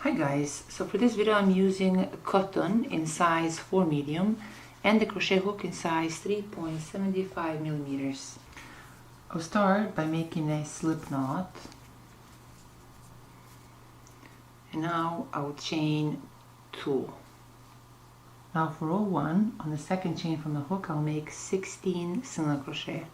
Hi guys, so for this video I'm using cotton in size 4 medium and the crochet hook in size 3.75 millimeters. I'll start by making a slip knot, and now I'll chain 2. Now for row 1, on the second chain from the hook I'll make 16 single crochet.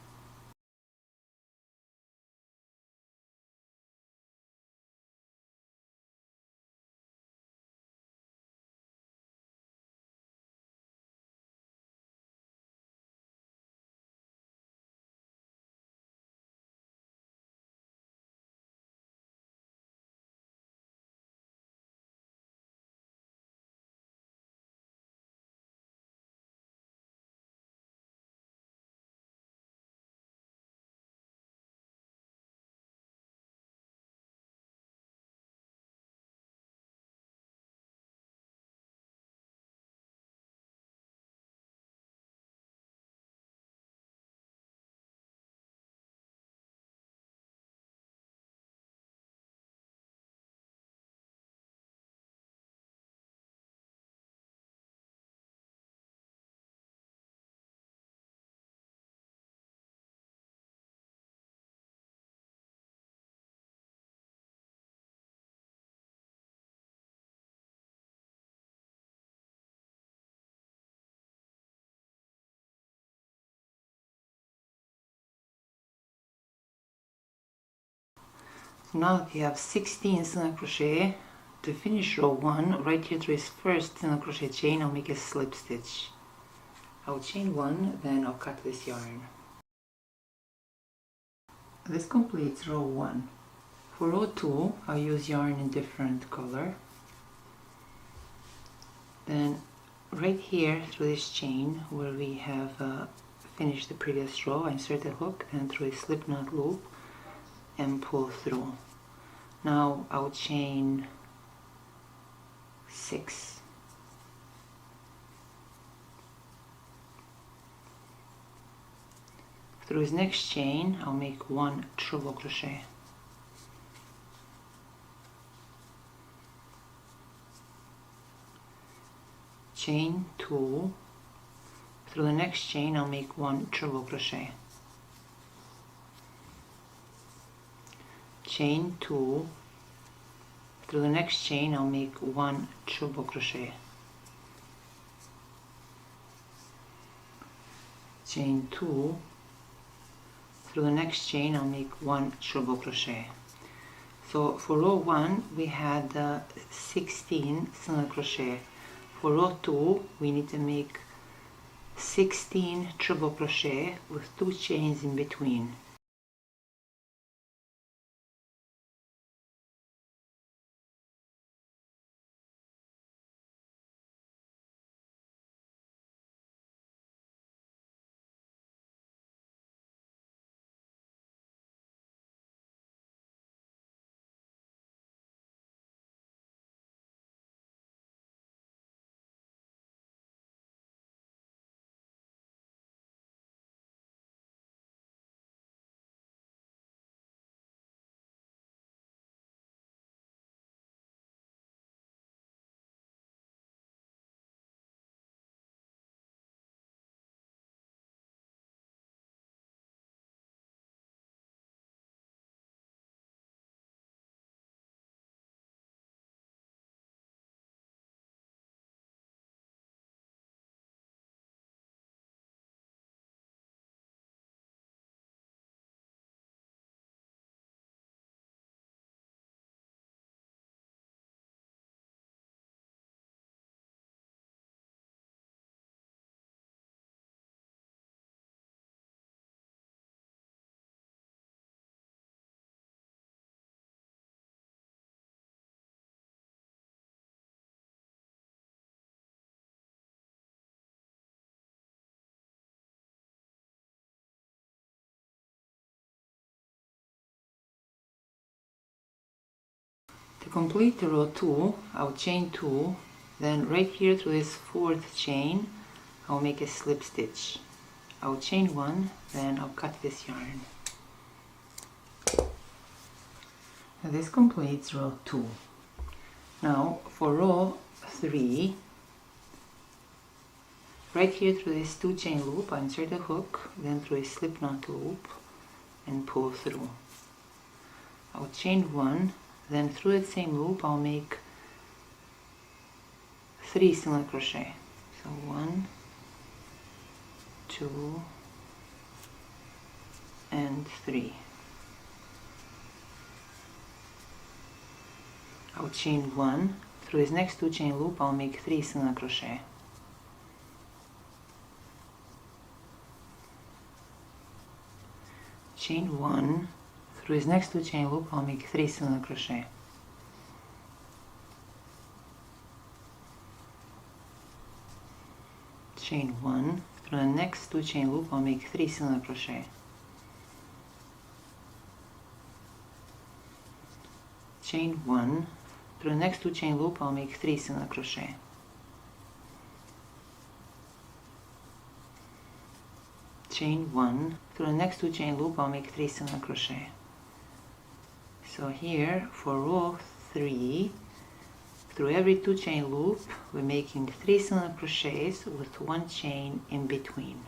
So now that we have 16 single crochet, to finish row 1, right here through this first single crochet chain, I'll make a slip stitch. I'll chain 1, then I'll cut this yarn. This completes row 1. For row 2, I'll use yarn in different color. Then right here through this chain where we have finished the previous row, I insert the hook and through a slip knot loop and pull through. Now I'll chain 6. Through this next chain I'll make 1 treble crochet. Chain 2. Through the next chain I'll make 1 treble crochet. Chain 2. Through the next chain I'll make 1 treble crochet. Chain 2. Through the next chain I'll make 1 treble crochet. So for row 1 we had 16 single crochet. For row 2 we need to make 16 treble crochet with 2 chains in between. To complete the row 2, I'll chain 2, then right here through this 4th chain, I'll make a slip stitch. I'll chain 1, then I'll cut this yarn. Now this completes row 2. Now for row 3, right here through this 2 chain loop, I insert a hook, then through a slip knot loop and pull through. I'll chain 1, then through the same loop I'll make 3 single crochet. So 1, 2 and 3. I'll chain 1, through his next 2 chain loop I'll make 3 single crochet. Chain 1, through his next 2 chain loop I'll make 3 single crochet. Chain 1, through the next 2 chain loop I'll make 3 single crochet. Chain 1, through the next 2 chain loop I'll make 3 single crochet. Chain 1, through the next 2 chain loop I'll make 3 single crochet. So here for row 3, through every 2 chain loop we're making 3 single crochets with 1 chain in between.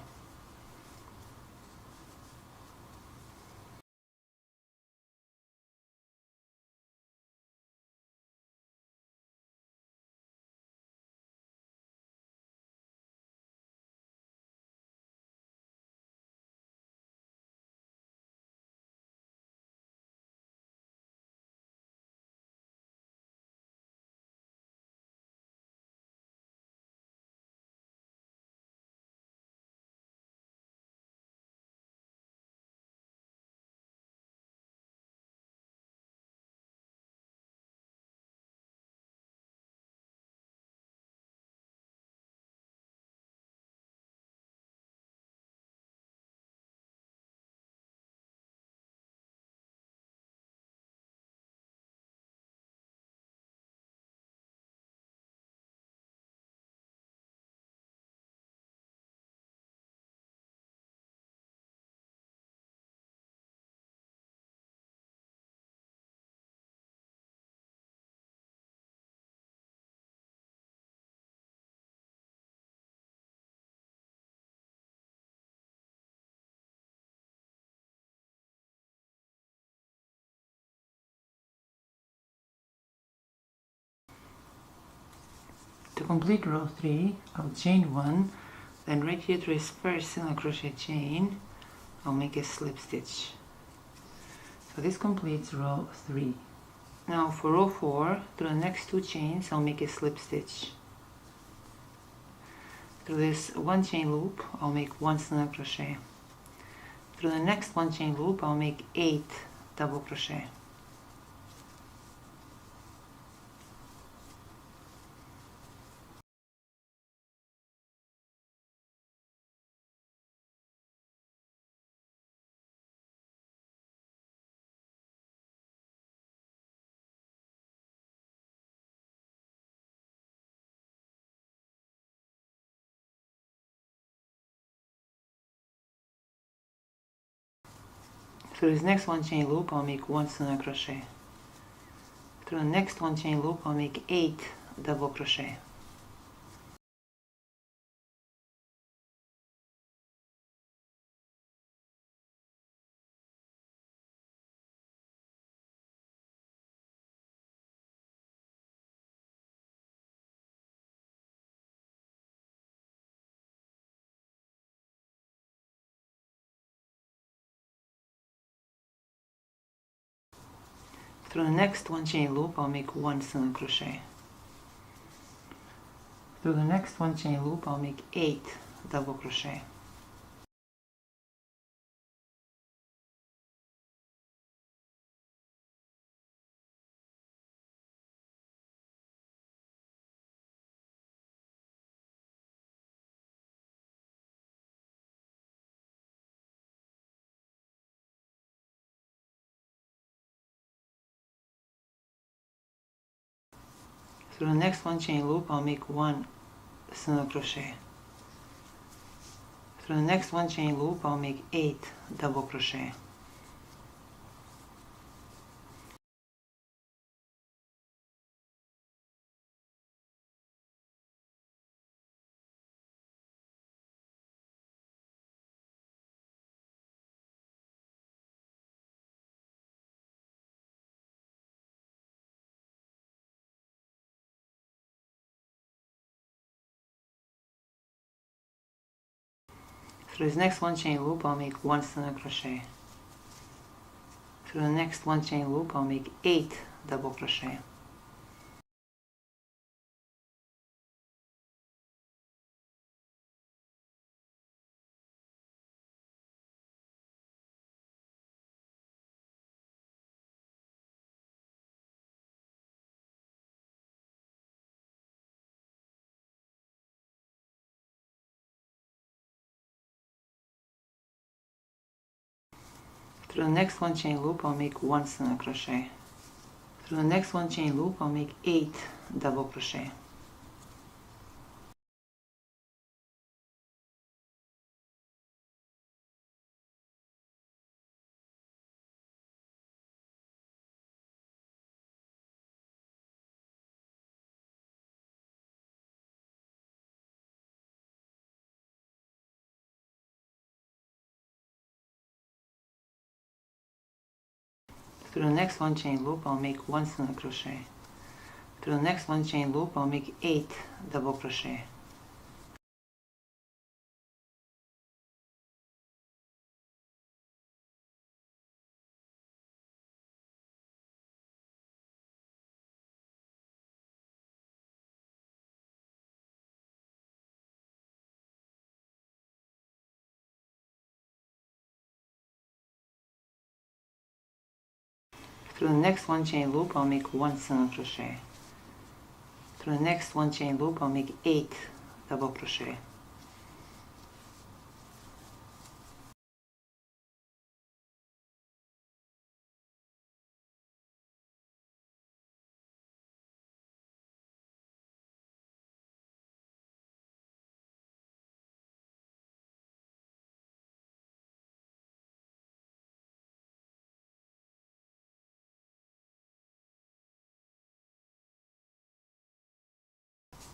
To complete row 3, I'll chain 1, then right here through his first single crochet chain, I'll make a slip stitch. So this completes row 3. Now for row 4, through the next 2 chains, I'll make a slip stitch. Through this 1 chain loop, I'll make 1 single crochet. Through the next 1 chain loop, I'll make 8 double crochet. Through this next 1 chain loop, I'll make 1 single crochet. Through the next 1 chain loop, I'll make 8 double crochet. Through the next 1 chain loop, I'll make 1 single crochet. Through the next 1 chain loop, I'll make 8 double crochet. Through the next 1 chain loop, I'll make 1 single crochet. Through the next 1 chain loop, I'll make 8 double crochet. Through this next one chain loop, I'll make 1 single crochet. Through the next one chain loop, I'll make 8 double crochet. Through the next one chain loop, I'll make 1 single crochet. Through the next one chain loop, I'll make 8 double crochet. Through the next one chain loop, I'll make 1 single crochet. Through the next one chain loop, I'll make 8 double crochet. Through the next one chain loop, I'll make 1 single crochet. Through the next one chain loop, I'll make 8 double crochet.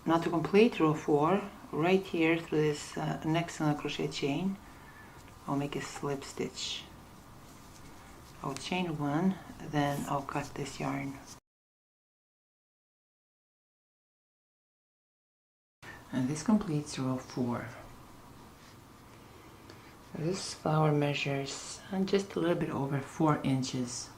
Now to complete row 4, right here through this next single crochet chain, I'll make a slip stitch. I'll chain 1, then I'll cut this yarn. And this completes row 4. This flower measures just a little bit over 4 inches.